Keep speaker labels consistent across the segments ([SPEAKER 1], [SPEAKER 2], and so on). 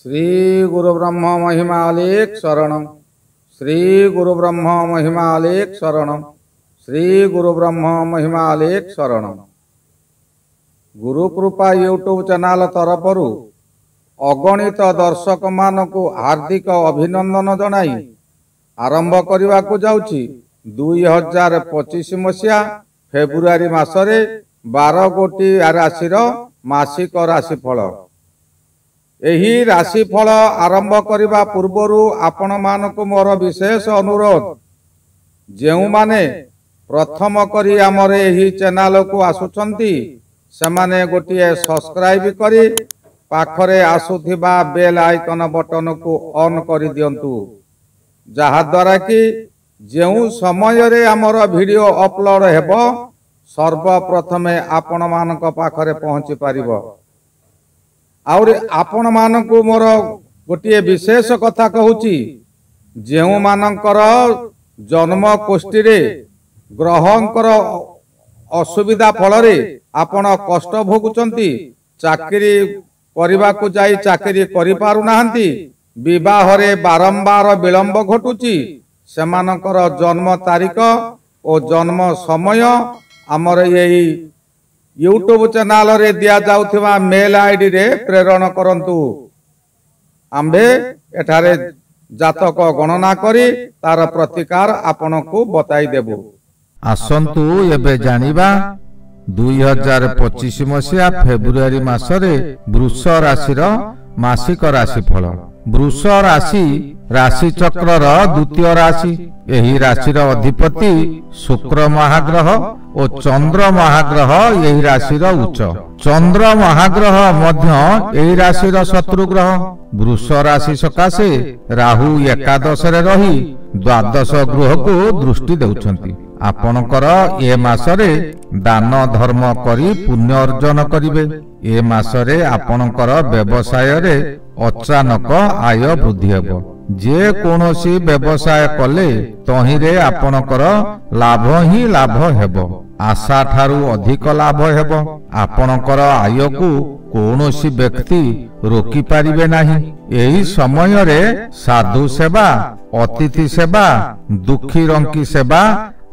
[SPEAKER 1] श्री गुरु ब्रह्म महिमालेख शरणम। श्री गुरु ब्रह्म महिमालेख शरणम। श्री गुरु ब्रह्म महिमालेख शरणम। गुरु कृपा यूट्यूब चैनल तरफरु अगणित दर्शक मानकु हार्दिक अभिनंदन जनाई आरंभ करने को जाउछि 2025 मसीहा फेब्रुआरी मासरे 12 गोटी राशि मासिक राशिफल। एही राशिफल आरंभ करने पूर्वरु आपण मानक मोर विशेष अनुरोध, जेउ माने प्रथम करी आमर एही चैनल को आसुचंती सेमाने गोटिए सब्सक्राइब करी पाखरे आसुथिबा बेल आइकन बटन को ऑन कर दियंतु, जहा द्वारा कि जेउ समय रे आमर वीडियो अपलोड हेबो सर्वप्रथमे आपण मानक पाखरे पहुंची पारिबो। और आपण मानकु मोर गोटिए विशेष कथा कहूची, जेउ मानकर जन्म कोष्ठी रे ग्रहंकर असुविधा फल रे आपण कष्ट भोगुचंती, चाकरी करबा को जाई चाकरी करि पारु नाहंती, विवाह रे बारंबार विलंब घटुची, सेमानकर जन्म तारीख और जन्म समय आमर यही यूट्यूब चैनल रे दिया जाउथिबा मेल आईडी रे प्रेरण करंतु। आंबे एठारे जातक गणना करी तार प्रतिकार आपन को बताई देबु।
[SPEAKER 2] आसंतु एबे जानिबा 2025 मसीहा फेब्रुआरी मासरे वृष राशिर मासिक राशिफल। वृष राशि राशि चक्र द्वितीय राशि। एही राशिर अधिपति शुक्र महाग्रह और चंद्र महाग्रह यही राशिर उच्च। चंद्र महाग्रह मध्य एही राशिर शत्रु ग्रह। वृष राशि सकाशे राहु एकादश रे रही द्वादश गृह को दृष्टि देउछंती। आपणकर ए मासरे दान धर्म करी पुण्य अर्जन करिवे। ए मासरे आपणकर व्यवसाय रे अचानक आय वृद्धि हेबो। जे कोनोसी व्यवसाय कले तहिरे आपणकर लाभ ही लाभ हेबो। आशा ठारू अधिक लाभ हेबो। आपणकर आय को कोनोसी व्यक्ति रोकी पारिबे नाही। एही समय रे साधु सेवा, अतिथि सेवा, दुखी रंकी सेवा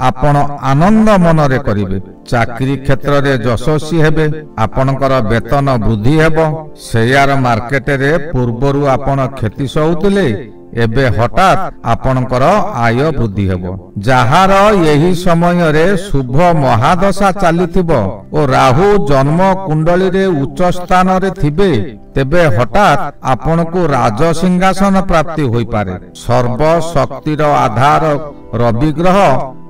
[SPEAKER 2] आपण आनंद मनरे करिवे। चाकरी क्षेत्र रे यशस्वी हेबे। आपणकर वेतन वृद्धि हेबो। शेयर मार्केट रे पूर्वरु आपण क्षति सहउतले, एबे हठात आपणकर आय वृद्धि हेबो। जहार यही समय रे शुभ महादशा चलीथिबो और राहु जन्म कुंडली रे उच्च स्थान रे थिबे, तेबे हठात आपण को राज सिंहासन प्राप्ति होई पारे। सर्व शक्तिर आधार रवि ग्रह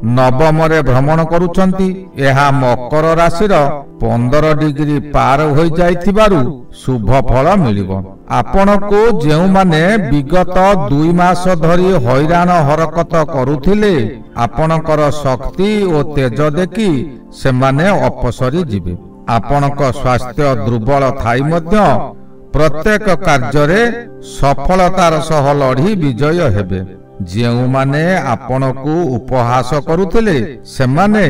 [SPEAKER 2] नवम रे भ्रमण करुचंती। एहा मकर राशिर 15 डिग्री पार होई जाइथिबारु शुभ फल मिलिबो। आपण को जेउ माने विगत 2 मास धरी हैरान हरकत करुथिले, आपणकर शक्ति और तेज देखि सेमाने अपसरी जिबे। आपणक स्वास्थ्य दुर्बल थाई मध्य प्रत्येक कार्य रे सफलतार सह लढ़ी विजय हेबे। जेउ माने आपण को उपहास करुथिले, सेमाने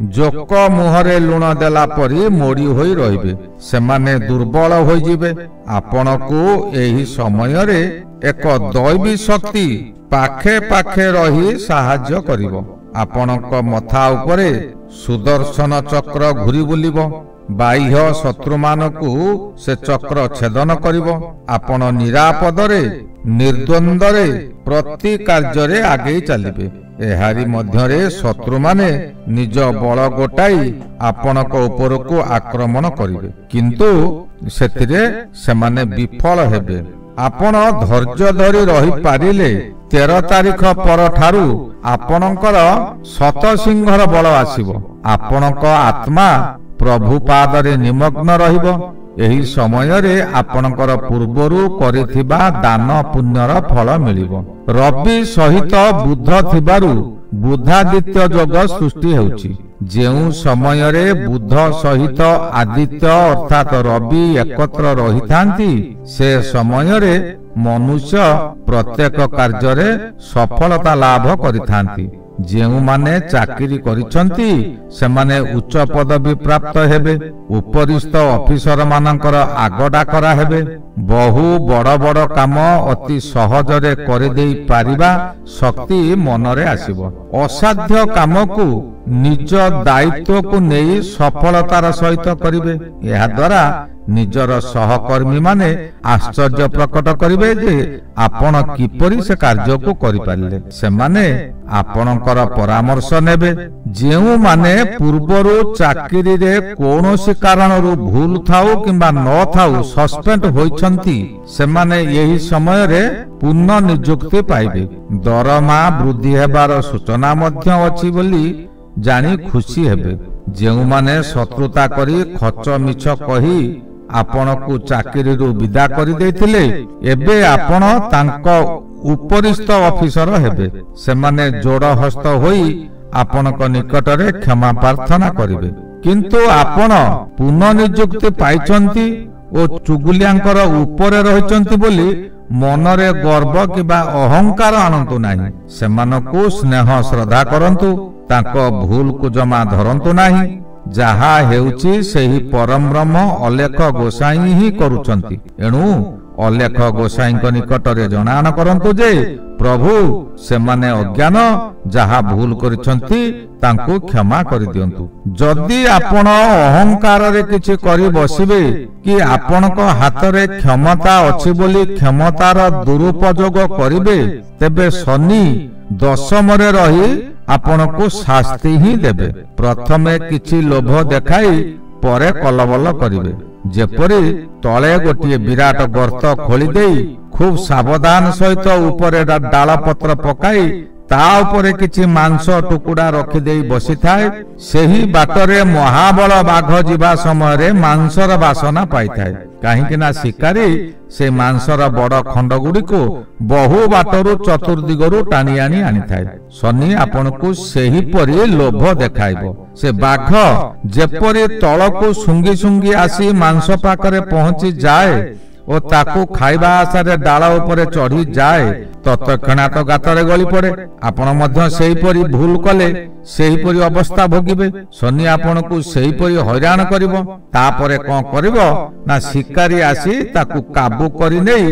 [SPEAKER 2] जोक मुहरे लुण देला परी मोड़ी होई रहिबे। सेमाने दुर्बल होई जिबे। आपण को एही समय रे एक दैवी शक्ति पाखे पाखे रही साहाय्य करिवो। आपणक मथा उपरे सुदर्शन चक्र घुरी बुलिबो। बाह्य शत्रु मानकु से चक्र छेदन करिवो। आपण निरापद रे निर्द्वंद रे प्रति कार्य रे आगे चलिबे। एहारी मध्य रे शत्रु माने निज बल गोटाई आपणक ऊपर को आक्रमण करिवे, किंतु सेतिरे सेमाने विफल हेबे। आपण धैर्य धरी रही पारिले 13 तारीख पर ठारू आपणकर शतसिंहर बल आसीबो। आपणक आत्मा प्रभु पादरे निमग्न रहिबो। एही समय रे आपणकर पूर्वरु करिथिबा दान पुण्यर फल मिलिबो। रवि सहित बुध थिबारु बुधादित्य योग सृष्टि हेउची। जेउ समय रे बुध सहित आदित्य अर्थात रवि एकत्र रहिथांती, से समय रे मनुष्य प्रत्येक कार्य रे सफलता लाभ करिथांती। ଯେଉଁମାନେ ଚାକିରି କରିଛନ୍ତି ସେମାନେ ଉଚ୍ଚ ପଦବୀ ପ୍ରାପ୍ତ ହେବେ। ଉପରିସ୍ଥ ଅଫିସର ମାନଙ୍କର ଆଗଡା କରାହେବେ। ବହୁ ବଡ଼ ବଡ଼ କାମ ଅତି ସହଜରେ କରିଦେଇ ପାରିବା ଶକ୍ତି ମନରେ ଆସିବ। ଅସାଧ୍ୟ କାମକୁ ନିଜ ଦାୟିତ୍ୱକୁ ନେଇ ସଫଳତାର ସହିତ କରିବେ। ଏହା ଦ୍ୱାରା ନିଜର ସହକର୍ମୀ ମାନେ ଆଶ୍ଚର୍ଯ୍ୟ ପ୍ରକଟ କରିବେ ଯେ ଆପଣ କିପରି ସେ କାର୍ଯ୍ୟକୁ କରିପାରିଲେ। ସେମାନେ ଆପଣଙ୍କର ପରାମର୍ଶ ନେବେ। ଯେଉଁମାନେ ପୂର୍ବରୁ ଚାକିରିରେ କୌଣସି କାରଣରୁ ଭୁଲ ଥାଉ କିମ୍ବା ନଥାଉ ସସ୍ପେଣ୍ଡ ହୋଇଛନ୍ତି ସେମାନେ ଏହି ସମୟରେ ପୁନଃ ନିଯୁକ୍ତି ପାଇବେ। ଦରମା ବୃଦ୍ଧି ହେବାର ସୂଚନା ମଧ୍ୟ ଅଛି ବୋଲି ଜାଣି ଖୁସି ହେବେ। ଯେଉଁମାନେ ଶତ୍ରୁତା କରି ଖଚ ମିଛ କହି ଆପଣଙ୍କୁ ଚାକିରିରୁ ବିଦା କରିଦେଇଥିଲେ ଏବେ ଆପଣ ତାଙ୍କ ଉପରିସ୍ଥ ଅଫିସର ହେବେ। ସେମାନେ ଯୋଡ଼ ହସ୍ତ ହୋଇ ଆପଣଙ୍କ ନିକଟରେ କ୍ଷମା ପ୍ରାର୍ଥନା କରିବେ। କିନ୍ତୁ ଆପଣ ପୁନଃ ନିଯୁକ୍ତି ପାଇଛନ୍ତି ଓ ଚୁଗୁଲିଆଙ୍କର ଉପରେ ରହିଛନ୍ତି ବୋଲି ମନରେ ଗର୍ବ କିମ୍ବା ଅହଙ୍କାର ଆଣନ୍ତୁ ନାହିଁ। ସେମାନଙ୍କୁ ସ୍ନେହ ଶ୍ରଦ୍ଧା କରନ୍ତୁ। ତାଙ୍କ ଭୁଲକୁ ଜମା ଧରନ୍ତୁ ନାହିଁ। ଯାହା ହେଉଛି ସେହି ପରମ ବ୍ରହ୍ମ ଅଲେଖ ଗୋସାଇଁ ହିଁ କରୁଛନ୍ତି। ଏଣୁ ଅଲେଖ ଗୋସାଇଁଙ୍କ ନିକଟରେ ଜଣାଣ କରନ୍ତୁ ଯେ ପ୍ରଭୁ ସେମାନେ ଅଜ୍ଞାନ, ଯାହା ଭୁଲ କରିଛନ୍ତି ତାଙ୍କୁ କ୍ଷମା କରିଦିଅନ୍ତୁ। ଯଦି ଆପଣ ଅହଙ୍କାରରେ କିଛି କରି ବସିବେ କି ଆପଣଙ୍କ ହାତରେ କ୍ଷମତା ଅଛି ବୋଲି କ୍ଷମତାର ଦୁରୁପଯୋଗ କରିବେ ତେବେ ଶନି ଦଶମରେ ରହି ଆପଣଙ୍କୁ ଶାସ୍ତି ହିଁ ଦେବେ। ପ୍ରଥମେ କିଛି ଲୋଭ ଦେଖାଇ ପରେ କଲବଲ କରିବେ। ଯେପରି ତଳେ ଗୋଟିଏ ବିରାଟ ଗର୍ତ୍ତ ଖୋଳିଦେଇ ଖୁବ୍ ସାବଧାନ ସହିତ ଉପରେ ଡାଳ ପତ୍ର ପକାଇ ତା ଉପରେ କିଛି ମାଂସ ଟୁକୁଡ଼ା ରଖିଦେଇ ବସିଥାଏ। ସେହି ବାଟରେ ମହାବଳ ବାଘ ଯିବା ସମୟରେ ମାଂସର ବାସନା ପାଇଥାଏ। କାହିଁକି ନା ଶିକାରୀ ସେ ମାଂସର ବଡ଼ ଖଣ୍ଡ ଗୁଡ଼ିକୁ ବହୁ ବାଟରୁ ଚତୁର୍ଦିଗରୁ ଟାଣି ଆଣି ଆଣିଥାଏ। ଶନି ଆପଣଙ୍କୁ ସେହିପରି ଲୋଭ ଦେଖାଇବ। ସେ ବାଘ ଯେପରି ତଳକୁ ଶୁଙ୍ଗି ଶୁଙ୍ଗି ଆସି ମାଂସ ପାଖରେ ପହଞ୍ଚି ଯାଏ ଓ ତାକୁ ଖାଇବା ଆଶାରେ ଡାଳ ଉପରେ ଚଢି ଯାଏ ତତକ୍ଷଣାତ ଗାତରେ ଗଳି ପଡେ। ଆପଣ ମଧ୍ୟ ସେହିପରି ଭୁଲ କଲେ ସେହିପରି ଅବସ୍ଥା ଭୋଗିବେ। ଶନି ଆପଣଙ୍କୁ ସେହିପରି ହଇରାଣ କରିବ। ତାପରେ କଣ କରିବ ନା ଶିକାରୀ ଆସି ତାକୁ କାବୁ କରି ନେଇ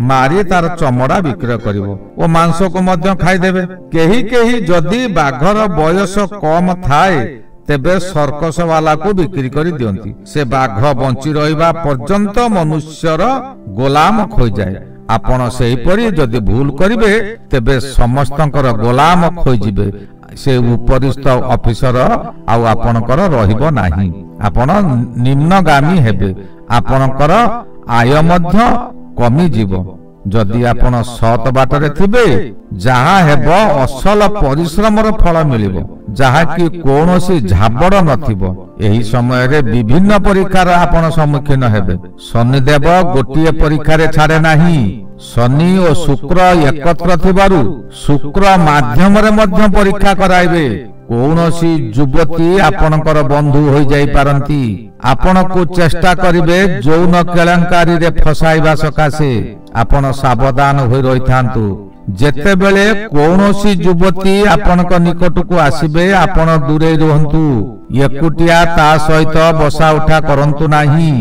[SPEAKER 2] ମାରି ତାର ଚମଡା ବିକ୍ରୟ କରିବ ଓ ମାଂସକୁ ମଧ୍ୟ ଖାଇଦେବେ। କେହି କେହି ଯଦି ବାଘର ବୟସ କମ ଥାଏ ତେବେ ସର୍କସ ବାଲାକୁ ବିକ୍ରି କରି ଦିଅନ୍ତି। ସେ ବାଘ ବଞ୍ଚି ରହିବା ପର୍ଯ୍ୟନ୍ତ ମନୁଷ୍ୟର ଗୋଲାମ ହୋଇଯାଏ। ଆପଣ ସେହିପରି ଯଦି ଭୁଲ କରିବେ ତେବେ ସମସ୍ତଙ୍କର ଗୋଲାମ ହୋଇଯିବେ। ସେ ଉପରିସ୍ଥ ଅଫିସର ଆଉ ଆପଣଙ୍କର ରହିବ ନାହିଁ। ଆପଣ ନିମ୍ନଗାମୀ ହେବେ। ଆପଣଙ୍କର ଆୟ ମଧ୍ୟ କମିଯିବ। ଯଦି ଆପଣ ସତ ବାଟରେ ଥିବେ ଯାହା ହେବ ଅସଲ ପରିଶ୍ରମର ଫଳ ମିଳିବ, ଯାହାକି କୌଣସି ଝାବଡ଼ ନଥିବ। ଏହି ସମୟରେ ବିଭିନ୍ନ ପରୀକ୍ଷାର ଆପଣ ସମ୍ମୁଖୀନ ହେବେ। ଶନିଦେବ ଗୋଟିଏ ପରୀକ୍ଷାରେ ଛାଡେ ନାହିଁ। ଶନି ଓ ଶୁକ୍ର ଏକତ୍ର ଥିବାରୁ ଶୁକ୍ର ମାଧ୍ୟମରେ ମଧ୍ୟ ପରୀକ୍ଷା କରାଇବେ। କୌଣସି ଯୁବତୀ ଆପଣଙ୍କର ବନ୍ଧୁ ହୋଇଯାଇପାରନ୍ତି। ଆପଣଙ୍କୁ ଚେଷ୍ଟା କରିବେ ଯୌନ କେଳଙ୍କାରୀରେ ଫସାଇବା ସକାଶେ। ଆପଣ ସାବଧାନ ହୋଇ ରହିଥାନ୍ତୁ। ଯେତେବେଳେ କୌଣସି ଯୁବତୀ ଆପଣଙ୍କ ନିକଟକୁ ଆସିବେ ଆପଣ ଦୂରେଇ ରୁହନ୍ତୁ। ଏକୁଟିଆ ତା ସହିତ ବସା ଉଠା କରନ୍ତୁ ନାହିଁ।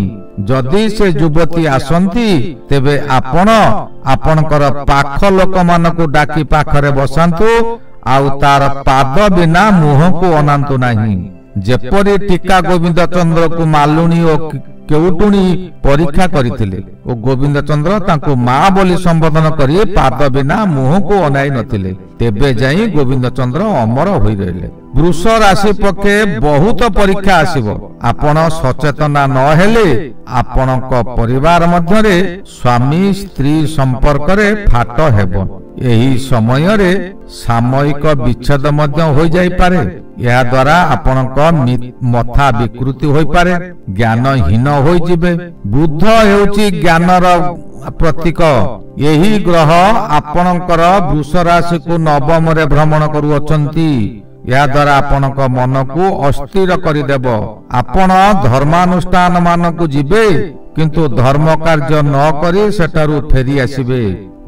[SPEAKER 2] ଯଦି ସେ ଯୁବତୀ ଆସନ୍ତି ତେବେ ଆପଣ ଆପଣଙ୍କର ପାଖ ଲୋକମାନଙ୍କୁ ଡାକି ପାଖରେ ବସାନ୍ତୁ ଆଉ ତାର ପାଦ ବିନା ମୁହଁକୁ ଅନାନ୍ତୁ ନାହିଁ। ଯେପରି ଟୀକା ଗୋବିନ୍ଦ ଚନ୍ଦ୍ରକୁ ମାଲୁଣୀ ଓ କେଉଟୁଣୀ ପରୀକ୍ଷା କରିଥିଲେ ଓ ଗୋବିନ୍ଦ ଚନ୍ଦ୍ର ତାଙ୍କୁ ମା ବୋଲି ସମ୍ବୋଧନ କରି ପାଦ ବିନା ମୁହଁକୁ ଅନାଇ ନଥିଲେ, ତେବେ ଯାଇ ଗୋବିନ୍ଦ ଚନ୍ଦ୍ର ଅମର ହୋଇ ରହିଲେ। ବୃଷ ରାଶି ପକ୍ଷେ ବହୁତ ପରୀକ୍ଷା ଆସିବ। ଆପଣ ସଚେତନ ନ ହେଲେ ଆପଣଙ୍କ ପରିବାର ମଧ୍ୟରେ ସ୍ୱାମୀ ସ୍ତ୍ରୀ ସମ୍ପର୍କରେ ଫାଟ ହେବ। ଏହି ସମୟରେ ସାମୟିକ ବିଚ୍ଛେଦ ମଧ୍ୟ ହୋଇଯାଇପାରେ। ଏହା ଦ୍ୱାରା ଆପଣଙ୍କ ମଥା ବିକୃତି ହୋଇପାରେ, ଜ୍ଞାନହୀନ ହୋଇଯିବେ। ବୁଧ ହେଉଛି ଜ୍ଞାନର ପ୍ରତୀକ। ଏହି ଗ୍ରହ ଆପଣଙ୍କର ବୃଷ ରାଶିକୁ ନବମରେ ଭ୍ରମଣ କରୁଅଛନ୍ତି। ଏହା ଦ୍ୱାରା ଆପଣଙ୍କ ମନକୁ ଅସ୍ଥିର କରିଦେବ। ଆପଣ ଧର୍ମାନୁଷ୍ଠାନ ମାନଙ୍କୁ ଯିବେ କିନ୍ତୁ ଧର୍ମ କାର୍ଯ୍ୟ ନ କରି ସେଠାରୁ ଫେରି ଆସିବେ।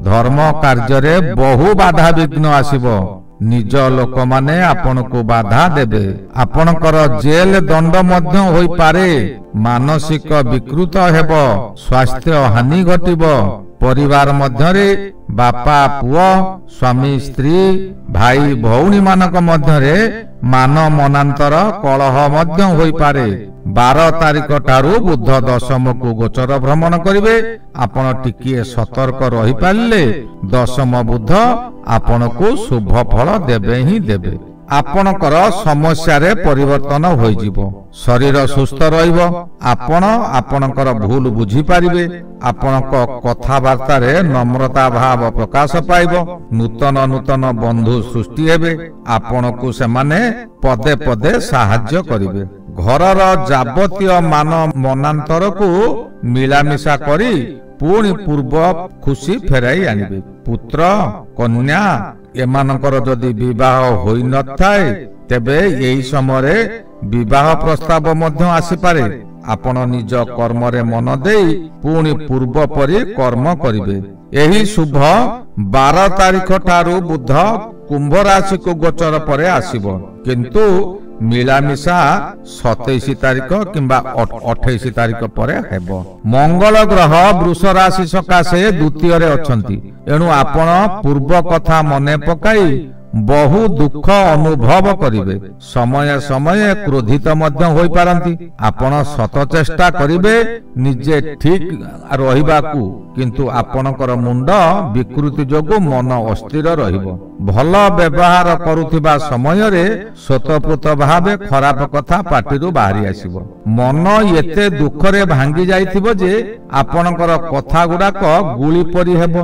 [SPEAKER 2] ଧର୍ମ କାର୍ଯ୍ୟରେ ବହୁ ବାଧାବିଘ୍ନ ଆସିବ। ନିଜ ଲୋକମାନେ ଆପଣଙ୍କୁ ବାଧା ଦେବେ। ଆପଣଙ୍କର ଜେଲ ଦଣ୍ଡ ମଧ୍ୟ ହୋଇପାରେ। ମାନସିକ ବିକୃତ ହେବ, ସ୍ୱାସ୍ଥ୍ୟ ହାନି ଘଟିବ। ପରିବାର ମଧ୍ୟରେ ବାପା ପୁଅ, ସ୍ୱାମୀ ସ୍ତ୍ରୀ, ଭାଇ ଭଉଣୀ ମାନଙ୍କ ମଧ୍ୟରେ ମାନ ମନାନ୍ତର କଳହ ମଧ୍ୟ ହୋଇପାରେ। 12 ତାରିଖ ଠାରୁ ବୁଧ ଦଶମକୁ ଗୋଚର ଭ୍ରମଣ କରିବେ। ଆପଣ ଟିକିଏ ସତର୍କ ରହିପାରିଲେ ଦଶମ ବୁଧ ଆପଣଙ୍କୁ ଶୁଭ ଫଳ ଦେବେ ହିଁ ଦେବେ। ଆପଣଙ୍କର ସମସ୍ୟାରେ ପରିବର୍ତ୍ତନ ହୋଇଯିବ, ଶରୀର ସୁସ୍ଥ ରହିବ। ଆପଣ ଆପଣଙ୍କର ଭୁଲ ବୁଝିପାରିବେ। ଆପଣଙ୍କ କଥାବାର୍ତ୍ତାରେ ନମ୍ରତା ଭାବ ପ୍ରକାଶ ପାଇବ। ନୂତନ ନୂତନ ବନ୍ଧୁ ସୃଷ୍ଟି ହେବେ। ଆପଣଙ୍କୁ ସେମାନେ ପଦେ ପଦେ ସାହାଯ୍ୟ କରିବେ। ଘରର ଯାବତୀୟ ମାନ ମନାନ୍ତରକୁ ମିଳାମିଶା କରି ପୁଣି ପୂର୍ବ ଖୁସି ଫେରାଇ ଆଣିବେ। ପୁତ୍ର କନ୍ୟା ଏମାନଙ୍କର ଯଦି ବିବାହ ହୋଇନଥାଏ ତେବେ ଏହି ସମୟରେ ବିବାହ ପ୍ରସ୍ତାବ ମଧ୍ୟ ଆସିପାରେ। ଆପଣ ନିଜ କର୍ମରେ ମନ ଦେଇ ପୁଣି ପୂର୍ବ ପରି କର୍ମ କରିବେ। ଏହି ଶୁଭ 12 ତାରିଖ ଠାରୁ ବୁଧ କୁମ୍ଭ ରାଶିକୁ ଗୋଚର ପରେ ଆସିବ, କିନ୍ତୁ ମିଳାମିଶା 27 ତାରିଖ କିମ୍ବା 28 ତାରିଖ ପରେ ହେବ। ମଙ୍ଗଳ ଗ୍ରହ ବୃଷ ରାଶି ସକାଶେ ଦ୍ୱିତୀୟରେ ଅଛନ୍ତି। ଏଣୁ ଆପଣ ପୂର୍ବ କଥା ମନେ ପକାଇ ବହୁ ଦୁଃଖ ଅନୁଭବ କରିବେ। ସମୟ ସମୟ କ୍ରୋଧିତ ମଧ୍ୟ ହୋଇପାରନ୍ତି। ଆପଣ ଶତ ଚେଷ୍ଟା କରିବେ ନିଜେ ଠିକ ରହିବାକୁ, କିନ୍ତୁ ଆପଣଙ୍କର ମୁଣ୍ଡ ବିକୃତି ଯୋଗୁଁ ମନ ଅସ୍ଥିର ରହିବ। ଭଲ ବ୍ୟବହାର କରୁଥିବା ସମୟରେ ସ୍ୱତଃପୃତ ଭାବେ ଖରାପ କଥା ପାଟିରୁ ବାହାରି ଆସିବ। ମନ ଏତେ ଦୁଃଖରେ ଭାଙ୍ଗି ଯାଇଥିବ ଯେ ଆପଣଙ୍କର କଥା ଗୁଡାକ ଗୁଳି ପରି ହେବ।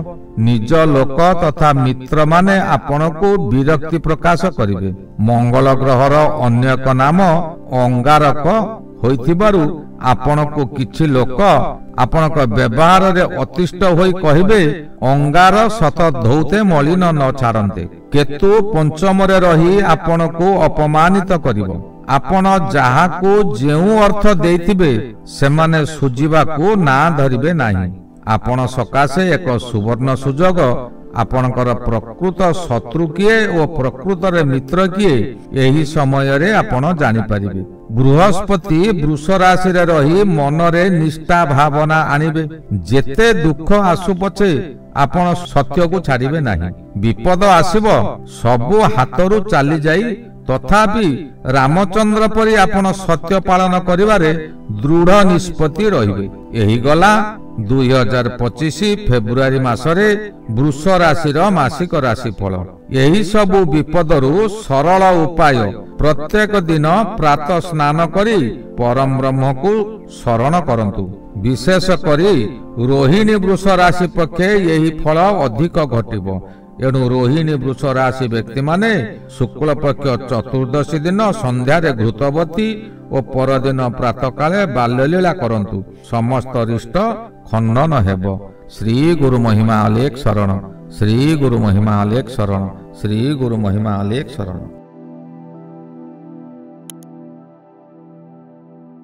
[SPEAKER 2] ନିଜ ଲୋକ ତଥା ମିତ୍ରମାନେ ଆପଣଙ୍କୁ ବିରକ୍ତି ପ୍ରକାଶ କରିବେ। ମଙ୍ଗଳ ଗ୍ରହର ଅନ୍ୟ ଏକ ନାମ ଅଙ୍ଗାରକ ହୋଇଥିବାରୁ ଆପଣଙ୍କୁ କିଛି ଲୋକ ଆପଣଙ୍କ ବ୍ୟବହାରରେ ଅତିଷ୍ଠ ହୋଇ କହିବେ, ଅଙ୍ଗାର ସତ ଧୌତେ ମଳିନ ନ ଛାଡ଼ନ୍ତେ। କେତୁ ପଞ୍ଚମରେ ରହି ଆପଣଙ୍କୁ ଅପମାନିତ କରିବ। ଆପଣ ଯାହାକୁ ଯେଉଁ ଅର୍ଥ ଦେଇଥିବେ ସେମାନେ ସୁଝିବାକୁ ନାଁ ଧରିବେ ନାହିଁ। ଆପଣ ସକାଶେ ଏକ ସୁବର୍ଣ୍ଣ ସୁଯୋଗ। ଆପଣଙ୍କର ପ୍ରକୃତ ଶତ୍ରୁ କିଏ ଓ ପ୍ରକୃତରେ ମିତ୍ର କିଏ ଏହି ସମୟରେ ଆପଣ ଜାଣିପାରିବେ। ବୃହସ୍ପତି ବୃଷ ରାଶିରେ ରହି ମନରେ ନିଷ୍ଠା ଭାବନା ଆଣିବେ। ଯେତେ ଦୁଃଖ ଆସୁ ପଛେ ଆପଣ ସତ୍ୟକୁ ଛାଡ଼ିବେ ନାହିଁ। ବିପଦ ଆସିବ, ସବୁ ହାତରୁ ଚାଲିଯାଇ ତଥାପି ରାମଚନ୍ଦ୍ର ପରି ଆପଣ ସତ୍ୟ ପାଳନ କରିବାରେ ଦୃଢ ନିଷ୍ପତ୍ତି ରହିବେ। ଏହି ଗଲା 2025 ଫେବୃଆରୀ ମାସରେ ବୃଷ ରାଶିର ମାସିକ ରାଶିଫଳ। ଏହି ସବୁ ବିପଦରୁ ସରଳ ଉପାୟ, ପ୍ରତ୍ୟେକ ଦିନ ପ୍ରାତଃ ସ୍ନାନ କରି ପରମ ବ୍ରହ୍ମକୁ ଶରଣ କରନ୍ତୁ। ବିଶେଷ କରି ରୋହିଣୀ ବୃଷ ରାଶି ପକ୍ଷେ ଏହି ଫଳ ଅଧିକ ଘଟିବ। ଏଣୁ ରୋହିଣୀ ବୃଷ ରାଶି ବ୍ୟକ୍ତିମାନେ ଶୁକ୍ଳପକ୍ଷ ଚତୁର୍ଦ୍ଦଶୀ ଦିନ ସନ୍ଧ୍ୟାରେ ଘୃତବତୀ ଓ ପରଦିନ ପ୍ରାତଃକାଳେ ବାଲ୍ୟଲୀଳା କରନ୍ତୁ। ସମସ୍ତ ରିଷ୍ଟ ଖଣ୍ଡନ ହେବ। ଶ୍ରୀ ଗୁରୁ ମହିମା ଅଲେଖ ଶରଣ। ଶ୍ରୀ ଗୁରୁ ମହିମା ଅଲେଖ ଶରଣ। ଶ୍ରୀ ଗୁରୁ ମହିମା ଅଲେଖ ଶରଣ।